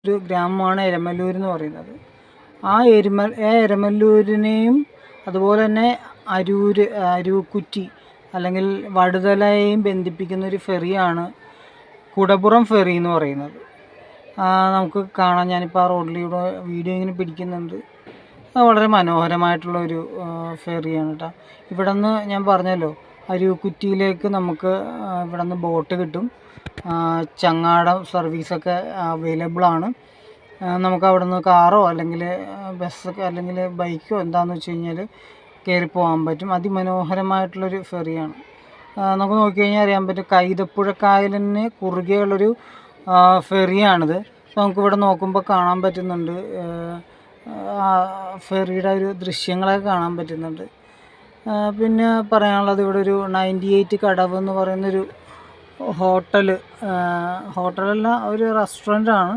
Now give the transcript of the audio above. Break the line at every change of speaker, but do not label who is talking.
ഒരു ഗ്രാമമാണ് എരമല്ലൂർ എന്ന് പറയുന്നത്. ആ എരമല്ലൂരിനെയും അതുപോലെ തന്നെ അരൂക്കുറ്റി അല്ലെങ്കിൽ വടുതലയെയും ബന്ധിപ്പിക്കുന്ന ഒരു ഫെറിയാണ് കുടപ്പുറം ഫെറി എന്ന് പറയുന്നത്. നമുക്ക് കാണാം, ഞാനിപ്പോൾ ആ റോഡിലൂടെ വീഡിയോ ഇങ്ങനെ പിടിക്കുന്നുണ്ട്. വളരെ മനോഹരമായിട്ടുള്ളൊരു ഫെറിയാണ് കേട്ടോ. ഇവിടെ നിന്ന് ഞാൻ പറഞ്ഞല്ലോ, അരൂക്കുറ്റിയിലേക്ക് നമുക്ക് ഇവിടെ നിന്ന് ബോട്ട് കിട്ടും. ചങ്ങാടം സർവീസൊക്കെ അവൈലബിൾ ആണ്. നമുക്ക് അവിടെ നിന്ന് കാറോ അല്ലെങ്കിൽ ബസ്സൊക്കെ അല്ലെങ്കിൽ ബൈക്കോ എന്താണെന്ന് വെച്ച് കഴിഞ്ഞാൽ കയറി പോകാൻ പറ്റും. അതിമനോഹരമായിട്ടുള്ളൊരു ഫെറിയാണ്. നമുക്ക് നോക്കിക്കഴിഞ്ഞാൽ അറിയാൻ പറ്റും, കൈതപ്പുഴ കായലിന് കുറുകെയുള്ളൊരു ഫെറിയാണിത്. നമുക്കിവിടെ നോക്കുമ്പോൾ കാണാൻ പറ്റുന്നുണ്ട്, ഫെറിയുടെ ഒരു ദൃശ്യങ്ങളൊക്കെ കാണാൻ പറ്റുന്നുണ്ട്. പിന്നെ പറയാനുള്ളത്, ഇവിടെ ഒരു 98 കടവ് എന്ന് പറയുന്നൊരു ഹോട്ടലല്ല, ഒരു റെസ്റ്റോറൻ്റാണ്.